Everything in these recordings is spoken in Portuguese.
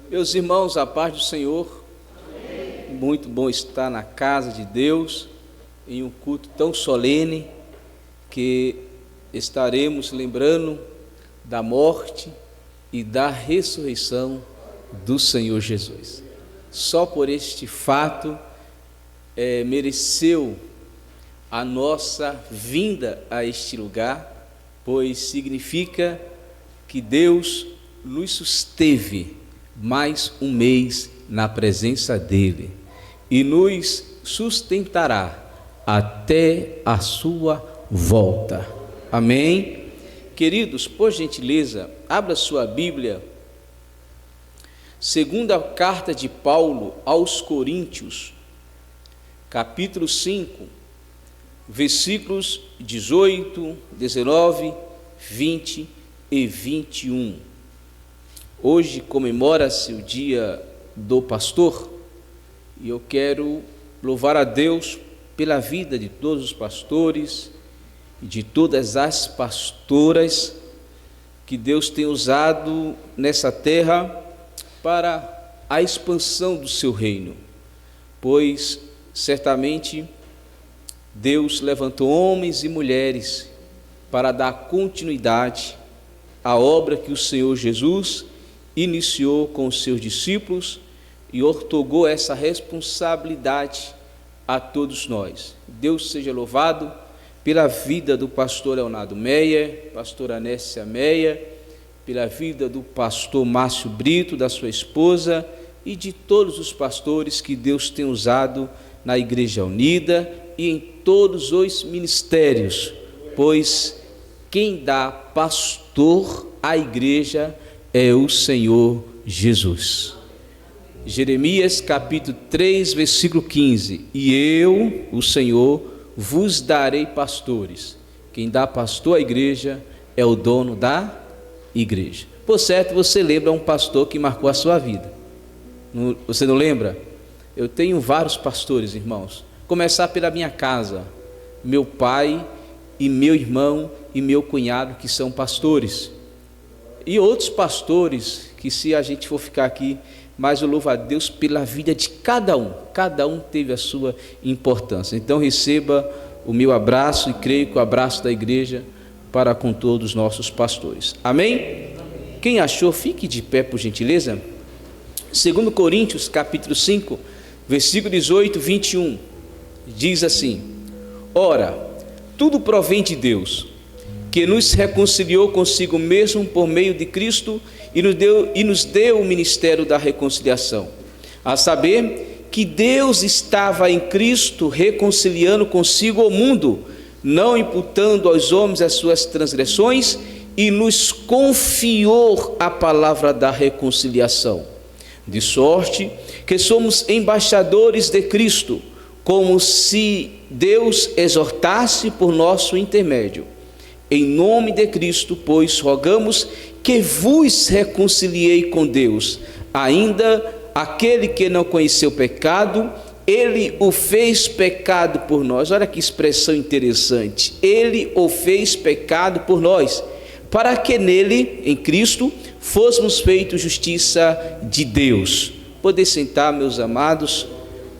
Meus irmãos, a paz do Senhor. Amém. Muito bom estar na casa de Deus, em um culto tão solene, que estaremos lembrando da morte e da ressurreição do Senhor Jesus. Só por este fato mereceu a nossa vinda a este lugar, pois significa que Deus nos susteve mais um mês na presença dele e nos sustentará até a sua volta. Amém? Queridos, por gentileza, abra sua Bíblia, segunda carta de Paulo aos Coríntios, capítulo 5, versículos 18, 19, 20 e 21. Hoje comemora-se o dia do pastor e eu quero louvar a Deus pela vida de todos os pastores e de todas as pastoras que Deus tem usado nessa terra para a expansão do seu reino, pois certamente Deus levantou homens e mulheres para dar continuidade à obra que o Senhor Jesus iniciou com os seus discípulos e ortogou essa responsabilidade a todos nós. Deus seja louvado pela vida do pastor Leonardo Meyer, pastora Anécia Meyer, pela vida do pastor Márcio Brito, da sua esposa e de todos os pastores que Deus tem usado na Igreja Unida e em todos os ministérios, pois quem dá pastor à igreja é o Senhor Jesus. Jeremias capítulo 3, versículo 15: e eu, o Senhor, vos darei pastores. Quem dá pastor à igreja é o dono da igreja. Por certo, você lembra um pastor que marcou a sua vida? Você não lembra? Eu tenho vários pastores, irmãos. Começar pela minha casa, meu pai e meu irmão e meu cunhado, que são pastores, e outros pastores que, se a gente for ficar aqui, mas eu louvo a Deus pela vida de cada um teve a sua importância. Então receba o meu abraço e creio que o abraço da igreja para com todos os nossos pastores. Amém? Quem achou, fique de pé por gentileza. 2 Coríntios capítulo 5, versículo 18, 21, diz assim: ora, tudo provém de Deus, que nos reconciliou consigo mesmo por meio de Cristo e nos deu o ministério da reconciliação, a saber, que Deus estava em Cristo reconciliando consigo o mundo, não imputando aos homens as suas transgressões, e nos confiou a palavra da reconciliação, de sorte que somos embaixadores de Cristo, como se Deus exortasse por nosso intermédio. Em nome de Cristo, pois, rogamos que vos reconciliei com Deus. Ainda aquele que não conheceu pecado, ele o fez pecado por nós. Olha que expressão interessante. Ele o fez pecado por nós, para que nele, em Cristo, fôssemos feitos justiça de Deus. Poder sentar, meus amados,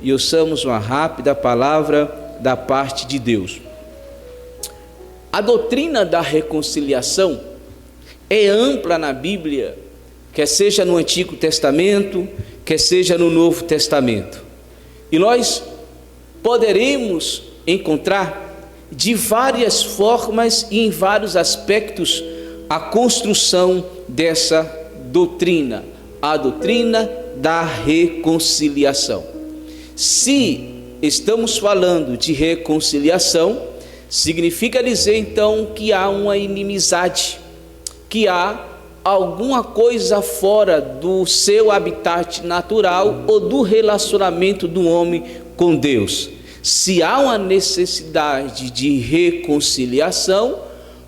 e ouçamos uma rápida palavra da parte de Deus. A doutrina da reconciliação é ampla na Bíblia, quer seja no Antigo Testamento, quer seja no Novo Testamento. E nós poderemos encontrar de várias formas e em vários aspectos a construção dessa doutrina, a doutrina da reconciliação. Se estamos falando de reconciliação, significa dizer então que há uma inimizade, que há alguma coisa fora do seu habitat natural ou do relacionamento do homem com Deus. Se há uma necessidade de reconciliação,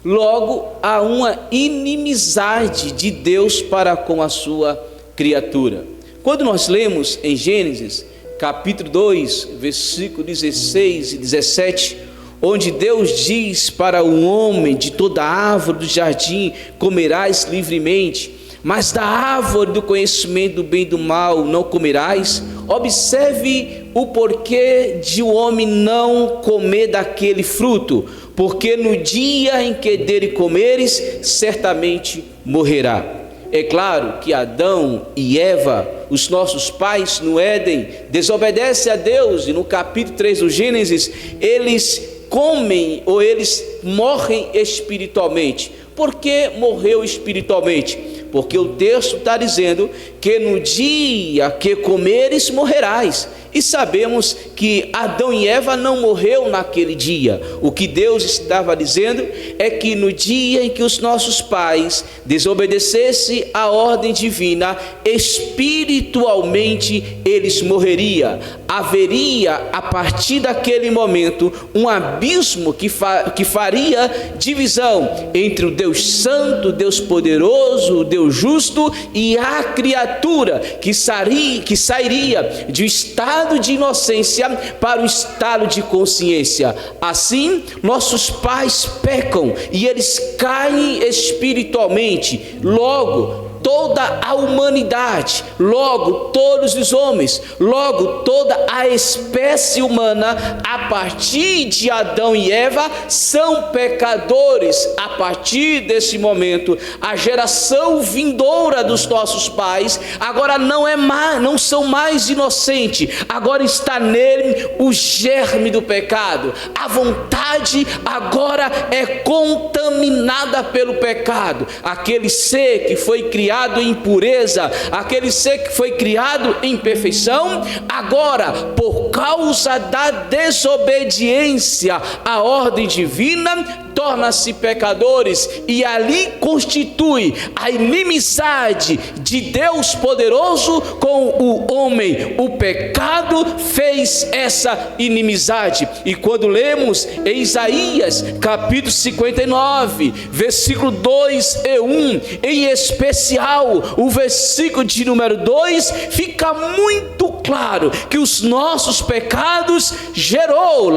logo há uma inimizade de Deus para com a sua criatura. Quando nós lemos em Gênesis capítulo 2, versículo 16 e 17, onde Deus diz para o homem: de toda árvore do jardim comerás livremente, mas da árvore do conhecimento do bem e do mal não comerás. Observe o porquê de o homem não comer daquele fruto, porque no dia em que dele comeres, certamente morrerá. É claro que Adão e Eva, os nossos pais no Éden, desobedecem a Deus, e no capítulo 3 do Gênesis, eles comem ou eles morrem espiritualmente. Por que morreu espiritualmente? Porque o texto está dizendo que no dia que comeres, morrerás. E sabemos que Adão e Eva não morreu naquele dia. O que Deus estava dizendo é que no dia em que os nossos pais desobedecessem a ordem divina, espiritualmente eles morreriam. Haveria a partir daquele momento um abismo que faria divisão entre o Deus Santo, Deus Poderoso, o Deus Justo e a criatura que sairia de um estado de inocência para o estado de consciência. Assim, nossos pais pecam e eles caem espiritualmente. Logo, toda a humanidade, logo todos os homens, logo toda a espécie humana, a partir de Adão e Eva, são pecadores. A partir desse momento, a geração vindoura dos nossos pais agora não são mais inocentes, agora está nele o germe do pecado. A vontade agora é contaminada pelo pecado. Aquele ser que foi criado em impureza, aquele ser que foi criado em perfeição, agora, por causa da desobediência à ordem divina, torna-se pecadores, e ali constitui a inimizade de Deus poderoso com o homem. O pecado fez essa inimizade. E quando lemos em Isaías capítulo 59, versículo 2 e 1, em especial o versículo de número 2, fica muito claro que os nossos pecados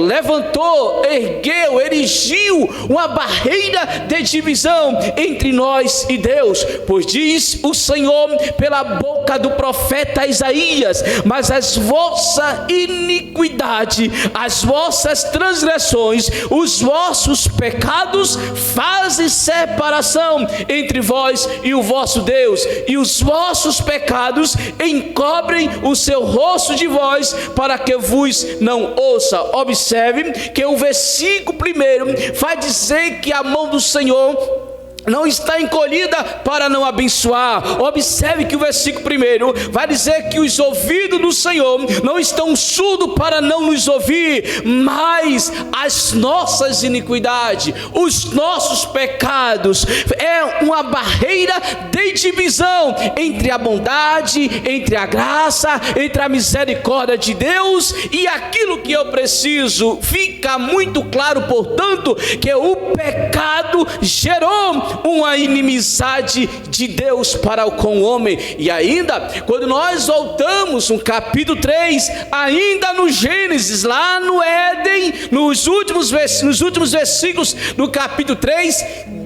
levantou, ergueu, erigiu uma barreira de divisão entre nós e Deus. Pois diz o Senhor pela boca do profeta Isaías: mas as vossas iniquidades, as vossas transgressões, os vossos pecados fazem separação entre vós e o vosso Deus, e os vossos pecados encobrem o seu rosto de vós, para que vos não ouça. Observe que o versículo primeiro vai dizer que a mão do Senhor não está encolhida para não abençoar. Observe que o versículo primeiro vai dizer que os ouvidos do Senhor não estão surdos para não nos ouvir, mas as nossas iniquidades, os nossos pecados é uma barreira de divisão entre a bondade, entre a graça, entre a misericórdia de Deus e aquilo que eu preciso. Fica muito claro, portanto, que o pecado gerou uma inimizade de Deus para com o homem. E ainda, quando nós voltamos no capítulo 3, ainda no Gênesis, lá no Éden, nos últimos versículos do capítulo 3,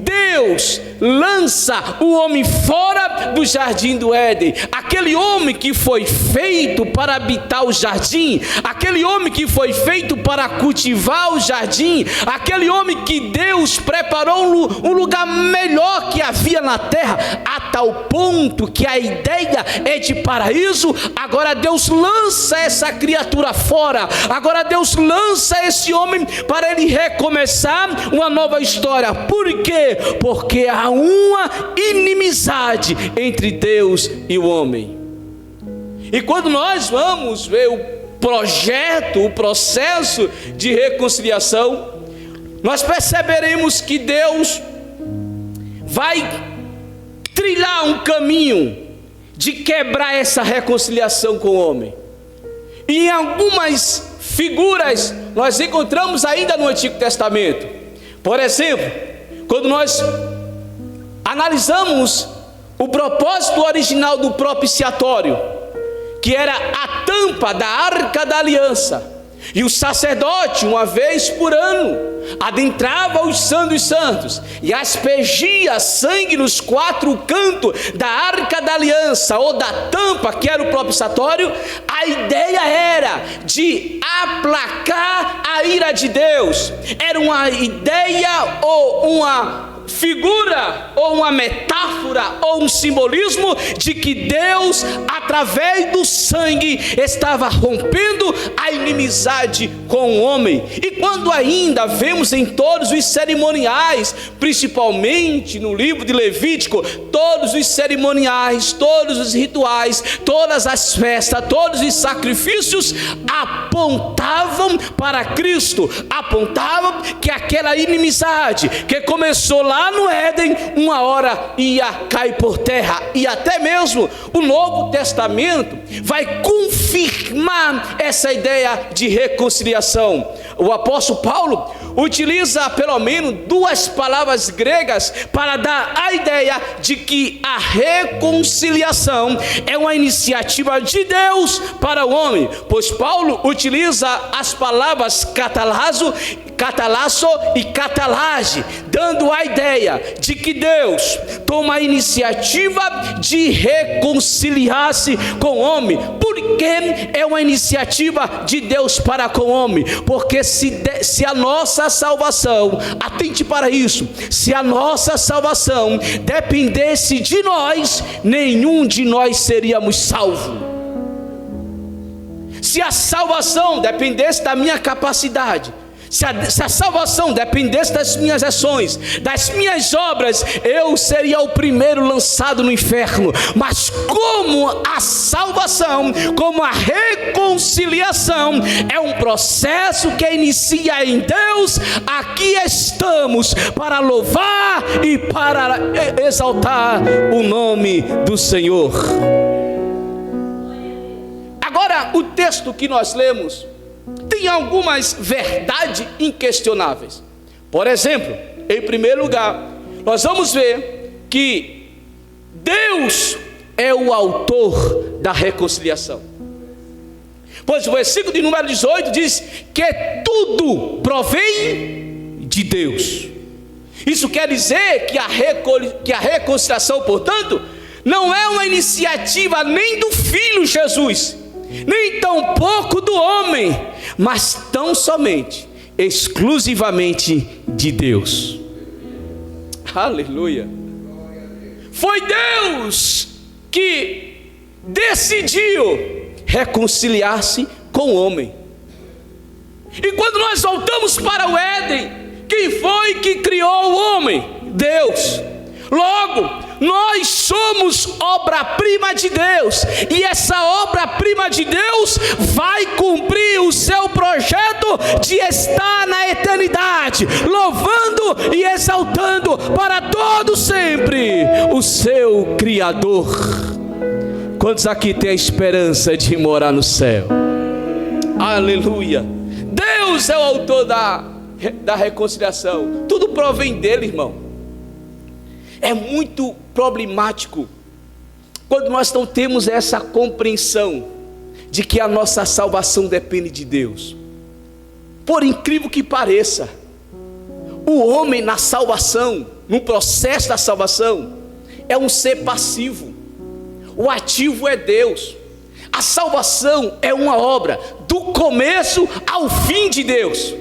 Deus lança o homem fora do jardim do Éden. Aquele homem que foi feito para habitar o jardim, aquele homem que foi feito para cultivar o jardim, aquele homem que Deus preparou um lugar melhor que havia na terra, a tal ponto que a ideia é de paraíso. Agora Deus lança essa criatura fora, agora Deus lança esse homem para ele recomeçar uma nova história. Por quê? Porque há uma inimizade entre Deus e o homem. E quando nós vamos ver o processo de reconciliação, nós perceberemos que Deus vai trilhar um caminho de quebrar essa reconciliação com o homem. E em algumas figuras nós encontramos ainda no Antigo Testamento. Por exemplo, quando nós analisamos o propósito original do propiciatório, que era a tampa da Arca da Aliança, E o sacerdote, uma vez por ano, adentrava os santos dos santos e aspergia sangue nos 4 cantos da arca da aliança ou da tampa, que era o propiciatório. A ideia era de aplacar a ira de Deus. Era uma ideia ou uma figura, ou uma metáfora, ou um simbolismo de que Deus, através do sangue, estava rompendo a inimizade com o homem. E quando ainda vemos em todos os cerimoniais, principalmente no livro de Levítico, todos os cerimoniais, todos os rituais, todas as festas, todos os sacrifícios apontavam para Cristo, apontavam que aquela inimizade que começou lá no Éden, uma hora ia cair por terra. E até mesmo o Novo Testamento vai confirmar essa ideia de reconciliação. O apóstolo Paulo utiliza pelo menos 2 palavras gregas para dar a ideia de que a reconciliação é uma iniciativa de Deus para o homem, pois Paulo utiliza as palavras catalasso e catalage, dando a ideia de que Deus toma a iniciativa de reconciliar-se com o homem. Por que é uma iniciativa de Deus para com o homem? Porque se a nossa salvação, atente para isso, se a nossa salvação dependesse de nós, nenhum de nós seríamos salvos. Se a salvação dependesse da minha capacidade, se a salvação dependesse das minhas ações, das minhas obras, eu seria o primeiro lançado no inferno. Mas como a salvação, como a reconciliação é um processo que inicia em Deus, aqui estamos para louvar e para exaltar o nome do Senhor. Agora, o texto que nós lemos tem algumas verdades inquestionáveis. Por exemplo, em primeiro lugar, nós vamos ver que Deus é o autor da reconciliação. Pois o versículo de número 18 diz que tudo provém de Deus. Isso quer dizer que a reconciliação, portanto, não é uma iniciativa nem do Filho Jesus, nem tampouco do homem, mas tão somente, exclusivamente de Deus. Aleluia. Foi Deus que decidiu reconciliar-se com o homem. E quando nós voltamos para o Éden, quem foi que criou o homem? Deus. Logo, nós somos obra-prima de Deus, e essa obra-prima de Deus vai cumprir o seu projeto de estar na eternidade, louvando e exaltando para todo sempre o seu Criador. Quantos aqui têm a esperança de morar no céu? Aleluia. Deus é o autor da reconciliação. Tudo provém dele, irmão. É muito problemático quando nós não temos essa compreensão de que a nossa salvação depende de Deus. Por incrível que pareça, o homem na salvação, no processo da salvação, é um ser passivo. O ativo é Deus. A salvação é uma obra do começo ao fim de Deus.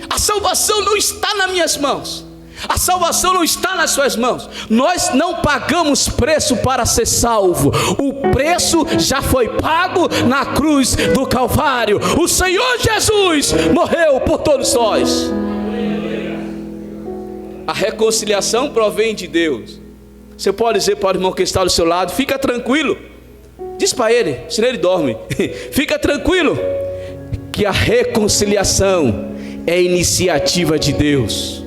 A salvação não está nas minhas mãos. A salvação não está nas suas mãos. Nós não pagamos preço para ser salvo. O preço já foi pago na cruz do Calvário. O Senhor Jesus morreu por todos nós. A reconciliação provém de Deus. Você pode dizer para o irmão que está do seu lado: fica tranquilo. Diz para ele, senão ele dorme. Fica tranquilo, que a reconciliação é iniciativa de Deus.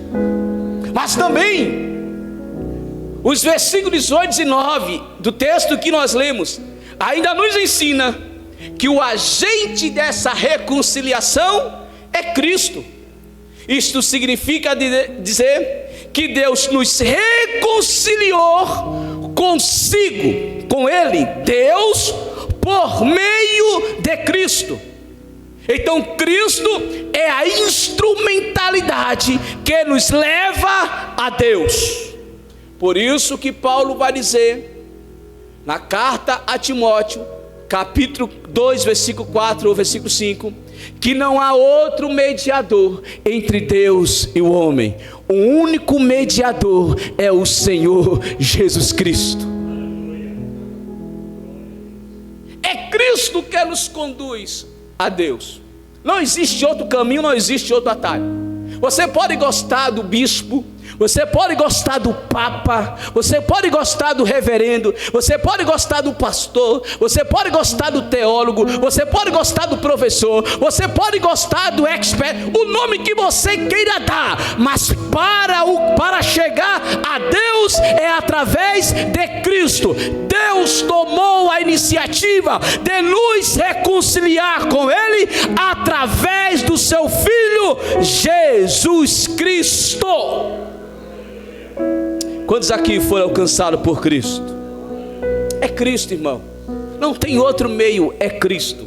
Mas também, os versículos 18 e 19 do texto que nós lemos, ainda nos ensina que o agente dessa reconciliação é Cristo. Isto significa dizer que Deus nos reconciliou consigo, com Ele, Deus, por meio de Cristo. Então Cristo é a instrumentalidade que nos leva a Deus. Por isso que Paulo vai dizer na carta a Timóteo, capítulo 2, versículo 4 ou versículo 5, que não há outro mediador entre Deus e o homem. O único mediador é o Senhor Jesus Cristo. É Cristo que nos conduz a Deus. Não existe outro caminho, não existe outro atalho. Você pode gostar do bispo, você pode gostar do papa, você pode gostar do reverendo, você pode gostar do pastor, você pode gostar do teólogo, você pode gostar do professor, você pode gostar do expert, o nome que você queira dar, mas para chegar a Deus é através de Cristo. Deus tomou a iniciativa de nos reconciliar com Ele através do seu Filho Jesus Cristo. Quantos aqui foram alcançados por Cristo? É Cristo, irmão. Não tem outro meio, é Cristo.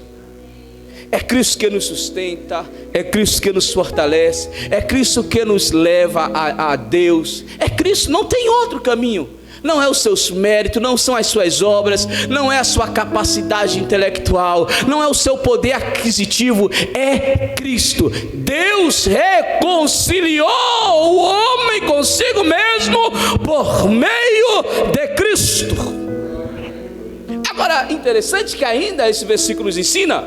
É Cristo que nos sustenta, é Cristo que nos fortalece, é Cristo que nos leva a Deus. É Cristo, não tem outro caminho. Não é os seus méritos, não são as suas obras, não é a sua capacidade intelectual, não é o seu poder aquisitivo, é Cristo. Deus reconciliou o homem consigo mesmo por meio de Cristo. Agora, interessante que ainda esse versículo nos ensina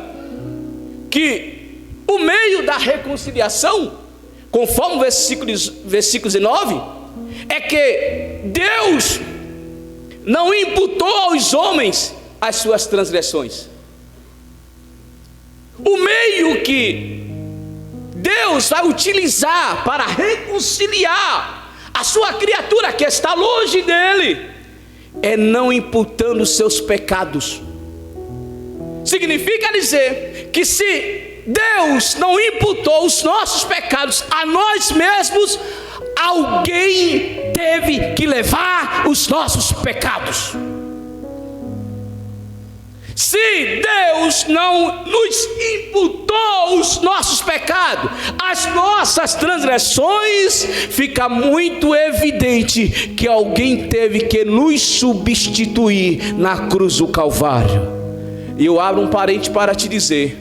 que o meio da reconciliação, conforme o versículo 19, é que Deus não imputou aos homens as suas transgressões. O meio que Deus vai utilizar para reconciliar a sua criatura que está longe dele é não imputando os seus pecados. Significa dizer que se Deus não imputou os nossos pecados a nós mesmos, alguém teve que levar os nossos pecados. Se Deus não nos imputou os nossos pecados, as nossas transgressões, fica muito evidente que alguém teve que nos substituir na cruz do Calvário. E eu abro um parênteses para te dizer,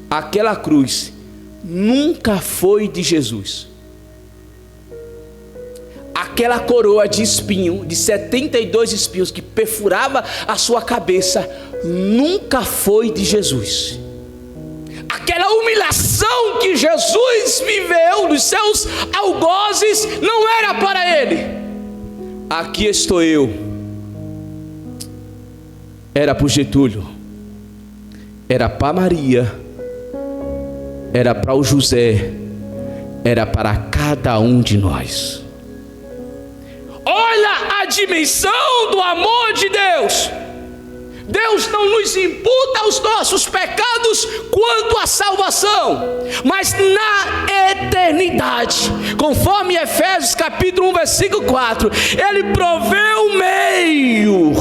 aquela cruz nunca foi de Jesus. Aquela coroa de espinho, de 72 espinhos que perfurava a sua cabeça, nunca foi de Jesus. Aquela humilhação que Jesus viveu nos seus algozes não era para ele. Aqui estou eu. Era para o Getúlio, era para Maria, era para o José, era para cada um de nós. Olha a dimensão do amor de Deus. Deus não nos imputa os nossos pecados quanto à salvação, mas na eternidade, conforme Efésios capítulo 1 versículo 4, Ele proveu o meio,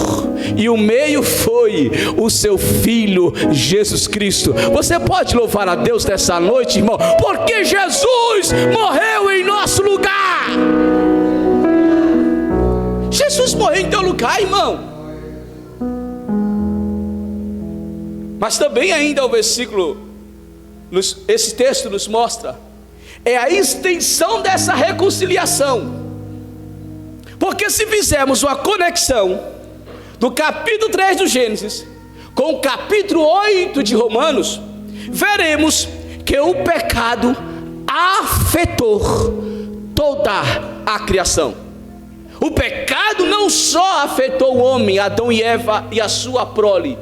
e o meio foi o seu Filho Jesus Cristo. Você pode louvar a Deus nessa noite, irmão, porque Jesus morreu em nosso lugar. Jesus morreu em teu lugar, irmão. Mas também ainda o versículo, esse texto nos mostra, é a extensão dessa reconciliação. Porque se fizermos uma conexão do capítulo 3 do Gênesis com o capítulo 8 de Romanos, veremos que o pecado afetou toda a criação. O pecado não só afetou o homem, Adão e Eva e a sua prole.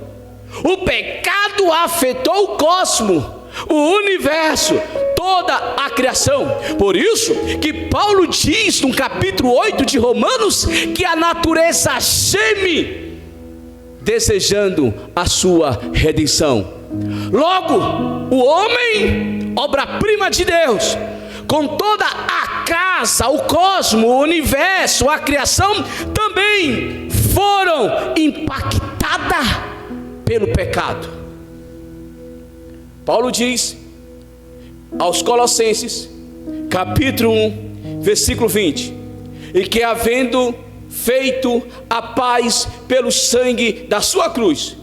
O pecado afetou o cosmos, o universo, toda a criação. Por isso que Paulo diz no capítulo 8 de Romanos que a natureza geme desejando a sua redenção. Logo, o homem, obra-prima de Deus, com toda a casa, o cosmos, o universo, a criação, também foram impactadas pelo pecado. Paulo diz aos Colossenses, capítulo 1, versículo 20: e que havendo feito a paz pelo sangue da sua cruz,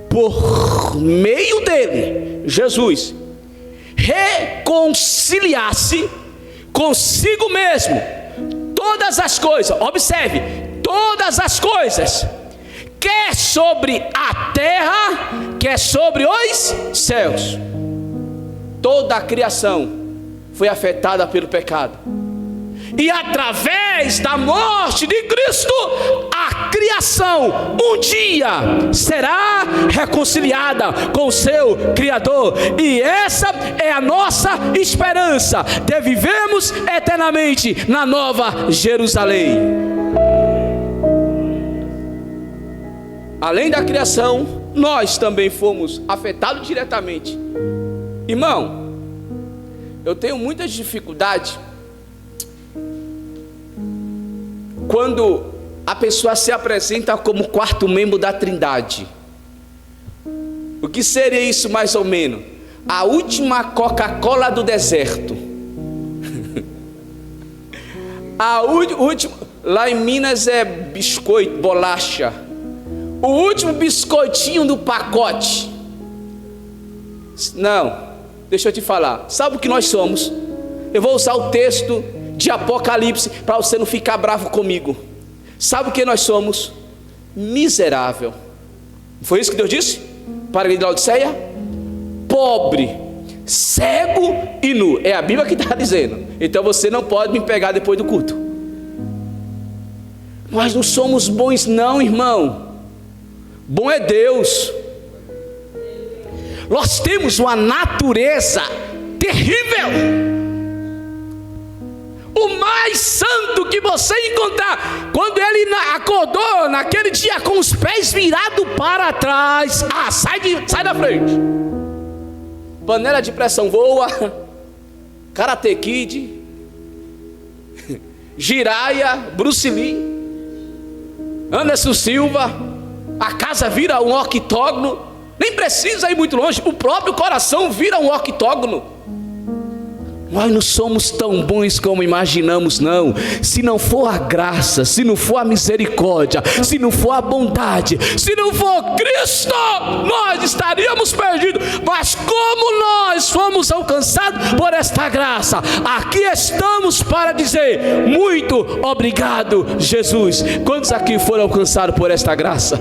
por meio dele, Jesus, reconciliasse consigo mesmo todas as coisas, observe, todas as coisas, quer sobre a terra, quer sobre os céus. Toda a criação foi afetada pelo pecado, e através da morte de Cristo, a criação um dia será reconciliada com o seu Criador, e essa é a nossa esperança de vivermos eternamente na Nova Jerusalém. Além da criação, nós também fomos afetados diretamente. Irmão, eu tenho muita dificuldade quando a pessoa se apresenta como quarto membro da Trindade. O que seria isso mais ou menos? A última Coca-Cola do deserto. A última, lá em Minas é biscoito, bolacha. O último biscoitinho do pacote. Não, deixa eu te falar. Sabe o que nós somos? Eu vou usar o texto de Apocalipse para você não ficar bravo comigo. Sabe o que nós somos? Miserável. Foi isso que Deus disse para a igreja de Laodiceia? Pobre, cego e nu. É a Bíblia que está dizendo. Então você não pode me pegar depois do culto. Nós não somos bons não, irmão. Bom é Deus. Nós temos uma natureza terrível. O mais santo que você encontrar, quando ele acordou naquele dia com os pés virados para trás, sai da frente. Panela de pressão voa, Karate Kid, Jiraya, Bruce Lee, Anderson Silva, a casa vira um octógono. Nem precisa ir muito longe, o próprio coração vira um octógono. Nós não somos tão bons como imaginamos, não. Se não for a graça, se não for a misericórdia, se não for a bondade, se não for Cristo, nós estaríamos perdidos. Mas como nós fomos alcançados por esta graça, aqui estamos para dizer: muito obrigado, Jesus. Quantos aqui foram alcançados por esta graça?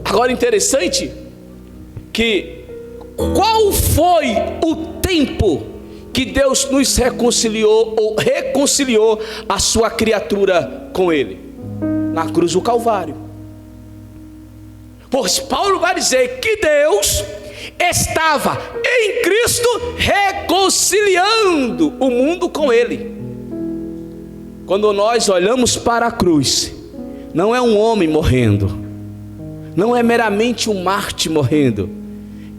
Agora, interessante que qual foi o tempo que Deus nos reconciliou ou reconciliou a sua criatura com Ele? Na cruz do Calvário. Pois Paulo vai dizer que Deus estava em Cristo reconciliando o mundo com Ele. Quando nós olhamos para a cruz, não é um homem morrendo, não é meramente um mártir morrendo,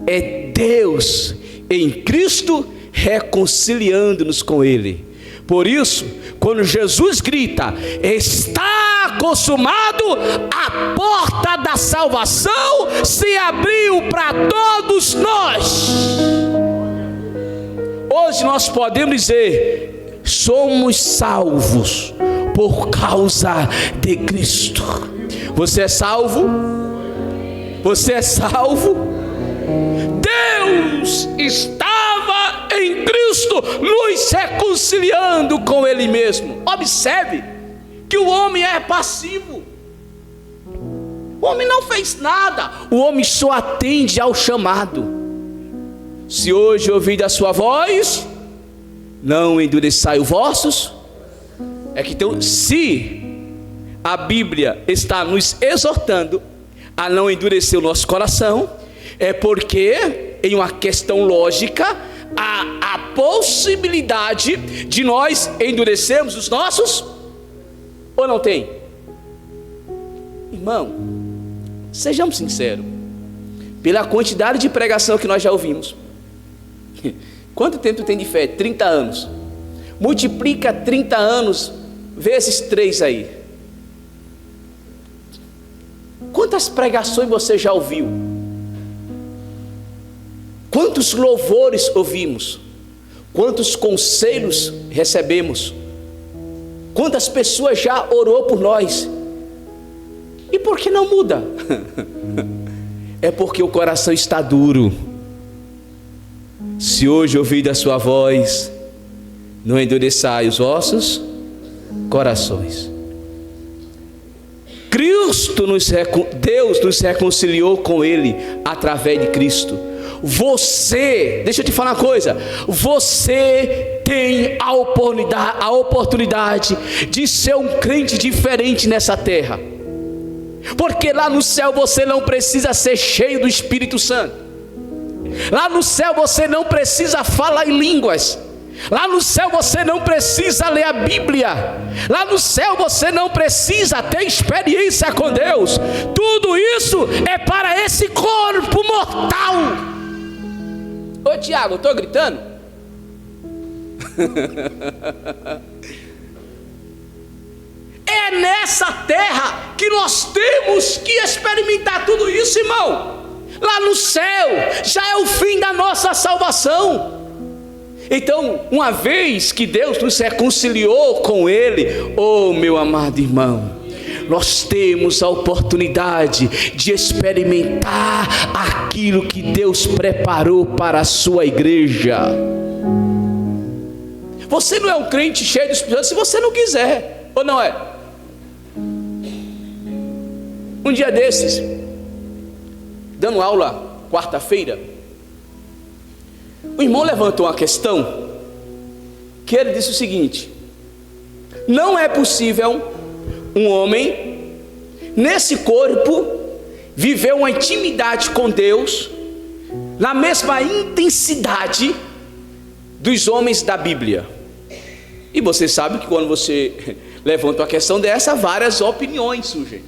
é Deus em Cristo reconciliando-nos com Ele. Por isso, quando Jesus grita: está consumado, a porta da salvação se abriu para todos nós. Hoje nós podemos dizer: somos salvos por causa de Cristo. Você é salvo? Você é salvo? Deus estava em Cristo nos reconciliando com Ele mesmo. Observe que o homem é passivo. O homem não fez nada, o homem só atende ao chamado. Se hoje ouvir a sua voz, não endureçai os vossos. É que então, se a Bíblia está nos exortando a não endurecer o nosso coração, é porque, em uma questão lógica, há a possibilidade de nós endurecermos os nossos, ou não tem? Irmão, sejamos sinceros, pela quantidade de pregação que nós já ouvimos, quanto tempo tem de fé? 30 anos. Multiplica 30 anos vezes 3 aí. Quantas pregações você já ouviu? Quantos louvores ouvimos? Quantos conselhos recebemos? Quantas pessoas já orou por nós? E por que não muda? É porque o coração está duro. Se hoje ouvir a sua voz, não endureçai os vossos corações. Deus nos reconciliou com Ele através de Cristo. Você, deixa eu te falar uma coisa, você tem a oportunidade de ser um crente diferente nessa terra. Porque lá no céu você não precisa ser cheio do Espírito Santo. Lá no céu você não precisa falar em línguas. Lá no céu você não precisa ler a Bíblia. Lá no céu você não precisa ter experiência com Deus. Tudo isso é para esse corpo mortal. Ô Tiago, eu estou gritando? É nessa terra que nós temos que experimentar tudo isso, irmão. Lá no céu já é o fim da nossa salvação. Então, uma vez que Deus nos reconciliou com Ele, oh meu amado irmão, nós temos a oportunidade de experimentar aquilo que Deus preparou para a sua igreja. Você não é um crente cheio do Espírito Santo se você não quiser, ou não é? Um dia desses, dando aula, quarta-feira, o irmão levantou uma questão, que ele disse o seguinte: não é possível um homem, nesse corpo, viver uma intimidade com Deus, na mesma intensidade dos homens da Bíblia. E você sabe que quando você levanta uma questão dessa, várias opiniões surgem.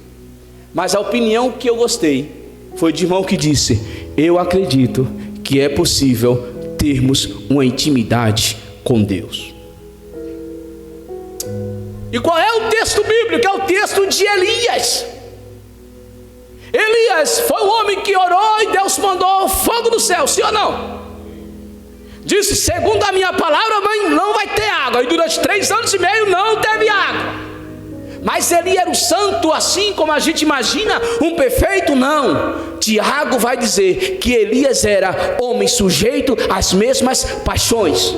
Mas a opinião que eu gostei foi de irmão que disse: eu acredito que é possível termos uma intimidade com Deus. E qual é o texto bíblico? É o texto de Elias. Elias foi o homem que orou e Deus mandou fogo do céu, sim ou não? Disse: segundo a minha palavra, não vai ter água. E durante 3 anos e meio não teve água. Mas ele era o santo assim como a gente imagina, um perfeito? Não. Tiago vai dizer que Elias era homem sujeito às mesmas paixões.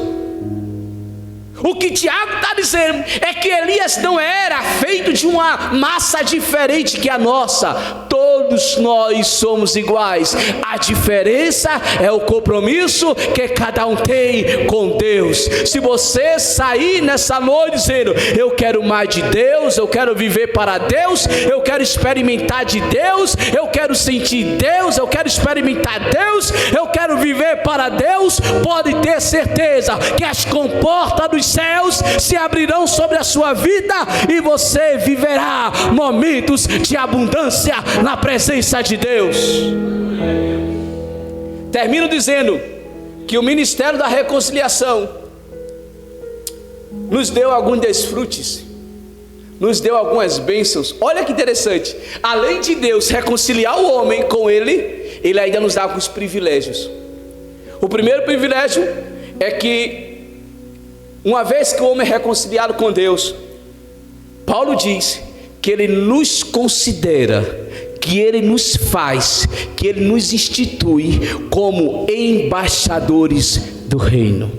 O que Tiago está dizendo é que Elias não era feito de uma massa diferente que a nossa. Todos nós somos iguais. A diferença é o compromisso que cada um tem com Deus. Se você sair nessa noite dizendo: eu quero mais de Deus, eu quero viver para Deus, eu quero experimentar de Deus, eu quero sentir Deus, eu quero experimentar Deus, eu quero viver para Deus, pode ter certeza que as comportas dos céus se abrirão sobre a sua vida e você viverá momentos de abundância na presença de Deus. Termino dizendo que o ministério da reconciliação nos deu alguns desfrutes, nos deu algumas bênçãos. Olha que interessante, além de Deus reconciliar o homem com Ele, Ele ainda nos dá alguns privilégios. O primeiro privilégio é que, uma vez que o homem é reconciliado com Deus, Paulo diz que Ele nos considera, que Ele nos faz, que Ele nos institui como embaixadores do reino.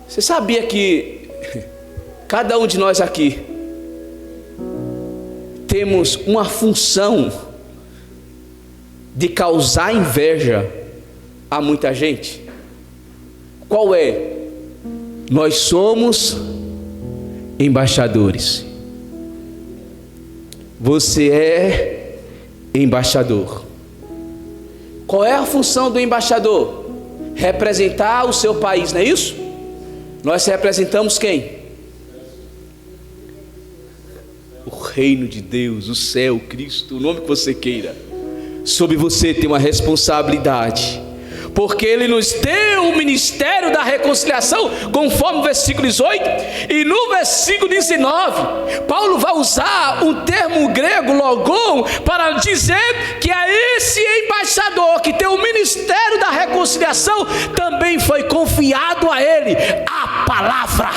Você sabia que cada um de nós aqui temos uma função de causar inveja a muita gente? Qual é? Nós somos embaixadores. Você é embaixador. Qual é a função do embaixador? Representar o seu país, não é isso? Nós representamos quem? O reino de Deus, o céu, Cristo, o nome que você queira. Sobre você tem uma responsabilidade. porque Ele nos deu o ministério da reconciliação, conforme o versículo 18, e no versículo 19, Paulo vai usar um termo grego, logon, para dizer que é esse embaixador que tem o ministério da reconciliação, também foi confiado a ele a palavra.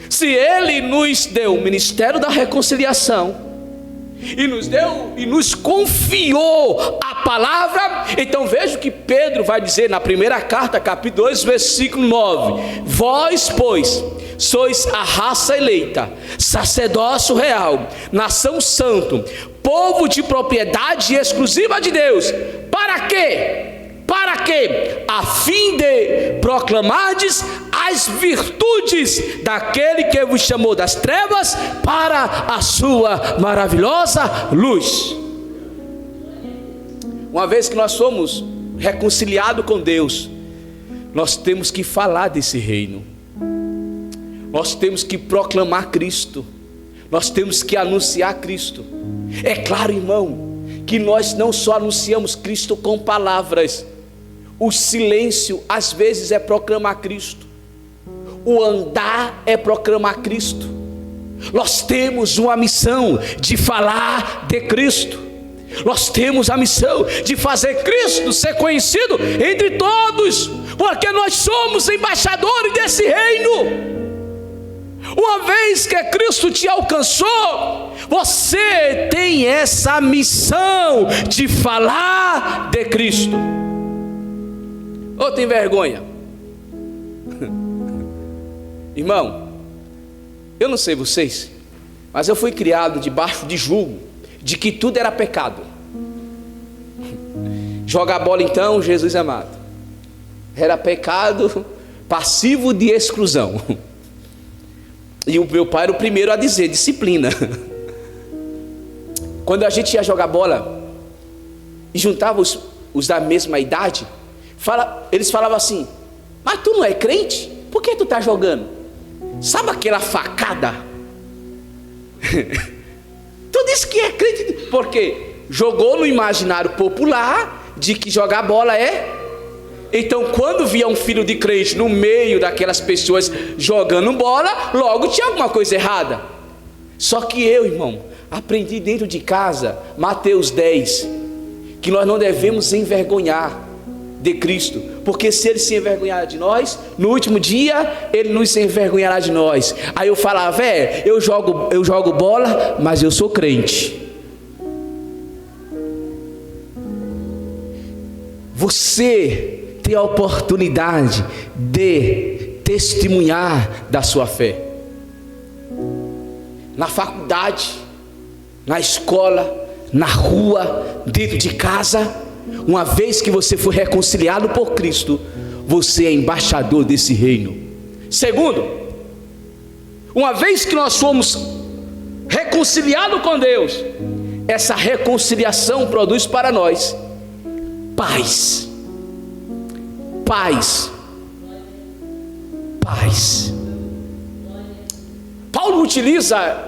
Se Ele nos deu o ministério da reconciliação, e nos confiou a palavra, então veja o que Pedro vai dizer na primeira carta, capítulo 2, versículo 9: vós, pois, sois a raça eleita, sacerdócio real, nação santa, povo de propriedade exclusiva de Deus. Para quê? Para que, a fim de proclamardes as virtudes daquele que vos chamou das trevas para a sua maravilhosa luz. Uma vez que nós somos reconciliados com Deus, nós temos que falar desse reino, nós temos que proclamar Cristo, nós temos que anunciar Cristo. É claro, irmão, que nós não só anunciamos Cristo com palavras. O silêncio às vezes é proclamar Cristo, o andar é proclamar Cristo. Nós temos uma missão de falar de Cristo, nós temos a missão de fazer Cristo ser conhecido entre todos, porque nós somos embaixadores desse reino. Uma vez que Cristo te alcançou, você tem essa missão de falar de Cristo. Ou tem vergonha? Irmão, eu não sei vocês, mas eu fui criado debaixo de julgo de que tudo era pecado. Jogar bola, então, Jesus amado, era pecado passivo de exclusão. E o meu pai era o primeiro a dizer: disciplina. Quando a gente ia jogar bola e juntava os da mesma idade, eles falavam assim: mas tu não é crente? Por que tu tá jogando? Sabe aquela facada? Tu disse que é crente porque jogou no imaginário popular de que jogar bola é. Então quando via um filho de crente no meio daquelas pessoas jogando bola, logo tinha alguma coisa errada. Só que eu, irmão, aprendi dentro de casa, Mateus 10, que nós não devemos envergonhar de Cristo, porque se Ele se envergonhar de nós, no último dia Ele nos envergonhará de nós. Aí eu falava: eu jogo bola, mas eu sou crente. Você tem a oportunidade de testemunhar da sua fé na faculdade, na escola, na rua, dentro de casa. Uma vez que você foi reconciliado por Cristo, você é embaixador desse reino. Segundo, uma vez que nós fomos reconciliados com Deus, essa reconciliação produz para nós paz. Paz. Paz. Paulo utiliza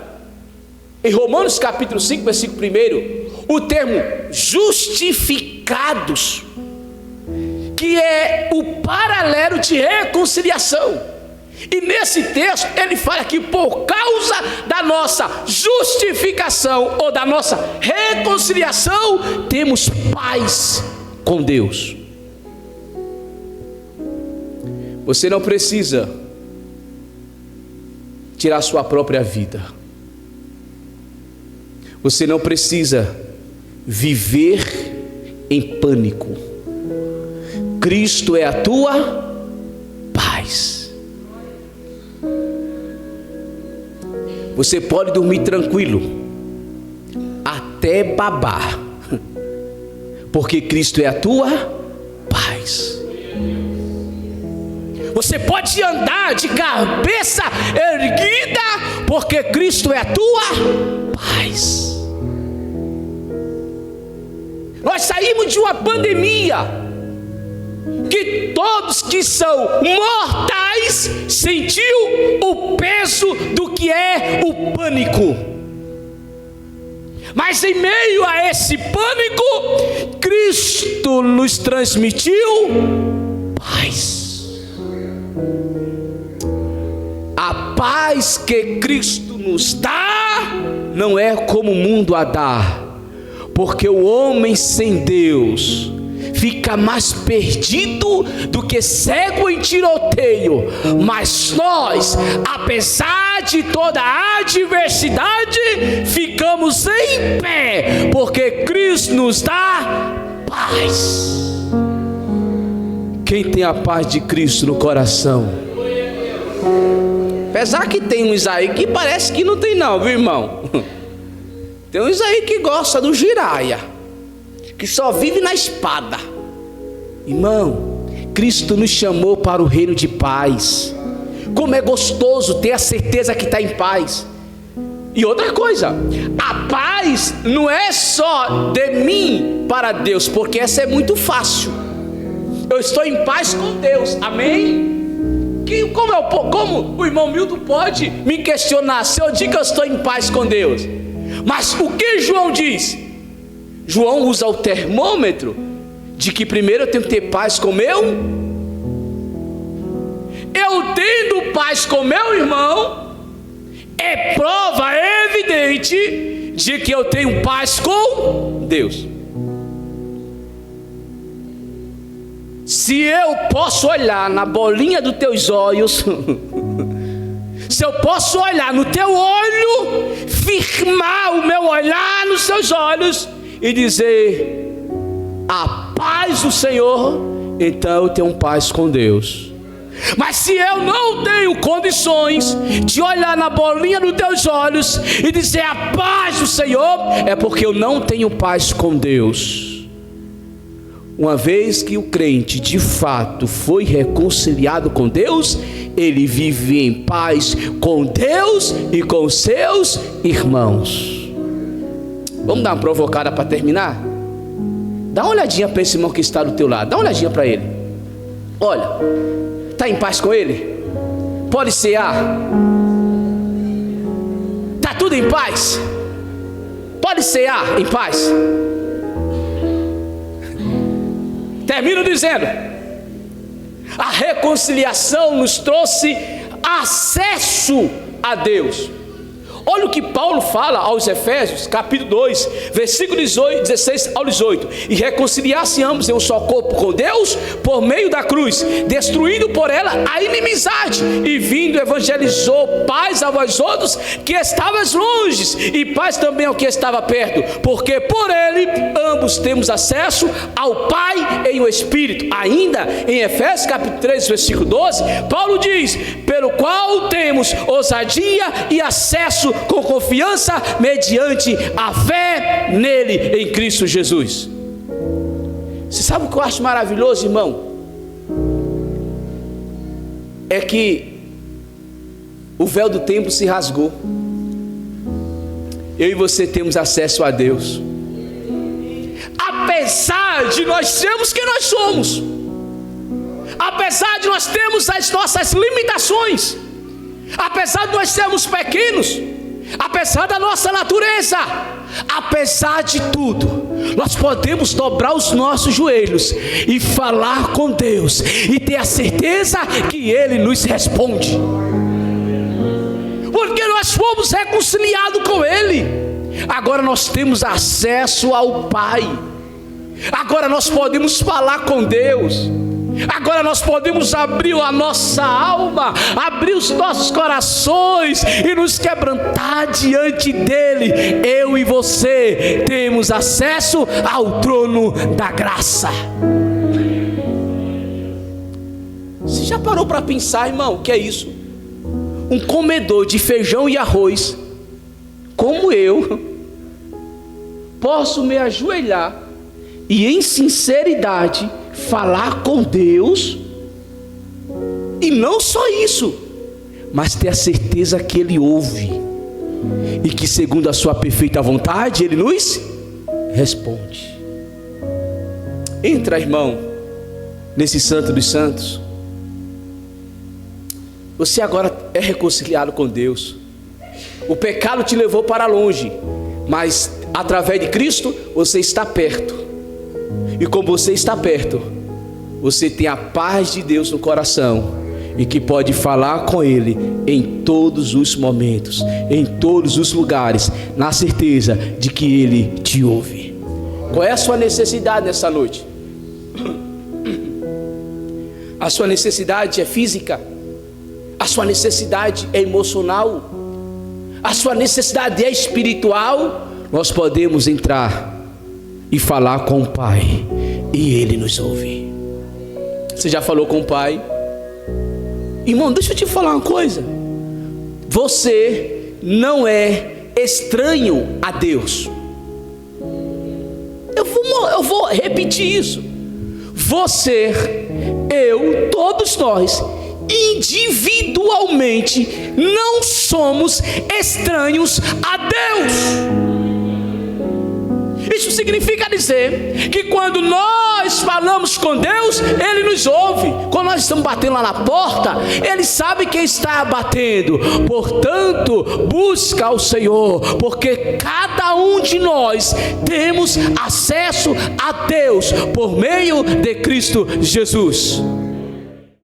em Romanos capítulo 5, versículo 1, o termo justificados, que é o paralelo de reconciliação. E nesse texto ele fala que por causa da nossa justificação ou da nossa reconciliação, temos paz com Deus. Você não precisa tirar sua própria vida. Você não precisa viver em pânico. Cristo é a tua paz. Você pode dormir tranquilo, até babar, porque Cristo é a tua paz. Você pode andar de cabeça erguida, porque Cristo é a tua paz. Nós saímos de uma pandemia que todos que são mortais sentiu o peso do que é o pânico. Mas Mas em meio a esse pânico, Cristo nos transmitiu paz. A paz que Cristo nos dá não é como o mundo a dá, porque o homem sem Deus fica mais perdido do que cego em tiroteio. Mas nós, apesar de toda a adversidade, ficamos em pé, porque Cristo nos dá paz. Quem tem a paz de Cristo no coração? Apesar que tem uns aí que parece que não tem não, viu, irmão? Tem uns aí que gosta do giraia, que só vive na espada. Irmão, Cristo nos chamou para o reino de paz. Como é gostoso ter a certeza que está em paz. E outra coisa, a paz não é só de mim para Deus, porque essa é muito fácil. Eu estou em paz com Deus, amém? Como o irmão Milton pode me questionar se eu digo que eu estou em paz com Deus? Mas o que João diz? João usa o termômetro de que primeiro eu tenho que ter paz com meu. Eu tendo paz com meu irmão, é prova evidente de que eu tenho paz com Deus. Se eu posso olhar na bolinha dos teus olhos, se eu posso olhar no teu olho, firmar o meu olhar nos seus olhos e dizer: a paz do Senhor, então eu tenho paz com Deus. Mas se eu não tenho condições de olhar na bolinha dos teus olhos e dizer a paz do Senhor, é porque eu não tenho paz com Deus. Uma vez que o crente de fato foi reconciliado com Deus, ele vive em paz com Deus e com seus irmãos. Vamos dar uma provocada para terminar? Dá uma olhadinha para esse irmão que está do teu lado. Dá uma olhadinha para ele. Olha, está em paz com ele? Pode cear? Está tudo em paz? Pode cear em paz? Termino dizendo: a reconciliação nos trouxe acesso a Deus. Olha o que Paulo fala aos Efésios, capítulo 2, versículo 16 ao 18: e reconciliasse ambos em um só corpo com Deus, por meio da cruz, destruindo por ela a inimizade, e vindo evangelizou paz a vós outros que estavas longe, e paz também ao que estava perto, porque por ele ambos temos acesso ao Pai em o Espírito. Ainda em Efésios capítulo 3, versículo 12, Paulo diz: pelo qual temos ousadia e acesso com confiança mediante a fé nele, em Cristo Jesus. Você sabe o que eu acho maravilhoso, irmão? É que o véu do templo se rasgou. Eu e você temos acesso a Deus, apesar de nós sermos quem nós somos, apesar de nós termos as nossas limitações, apesar de nós sermos pequenos, apesar da nossa natureza, apesar de tudo, nós podemos dobrar os nossos joelhos e falar com Deus e ter a certeza que Ele nos responde, porque nós fomos reconciliados com Ele. Agora nós temos acesso ao Pai, agora nós podemos falar com Deus. Agora nós podemos abrir a nossa alma, abrir os nossos corações e nos quebrantar diante dele. Eu e você temos acesso ao trono da graça. Você já parou para pensar, irmão, o que é isso? Um comedor de feijão e arroz como eu posso me ajoelhar e em sinceridade falar com Deus, e não só isso, mas ter a certeza que Ele ouve e que segundo a sua perfeita vontade Ele nos responde. Entra, irmão, nesse Santo dos Santos. Você agora é reconciliado com Deus. O pecado te levou para longe, mas Através de Cristo, você está perto. E como você está perto, você tem a paz de Deus no coração, e que pode falar com Ele em todos os momentos, em todos os lugares, na certeza de que Ele te ouve. Qual é a sua necessidade nessa noite? A sua necessidade é física? A sua necessidade é emocional? A sua necessidade é espiritual? Nós podemos entrar e falar com o Pai, e Ele nos ouve. Você já falou com o Pai? Irmão, deixa eu te falar uma coisa. Você não é estranho a Deus. Eu vou repetir isso. Você, eu, todos nós, individualmente, não somos estranhos a Deus. Isso significa dizer que quando nós falamos com Deus, Ele nos ouve. Quando nós estamos batendo lá na porta, Ele sabe quem está batendo. Portanto, busca ao Senhor, porque cada um de nós temos acesso a Deus por meio de Cristo Jesus.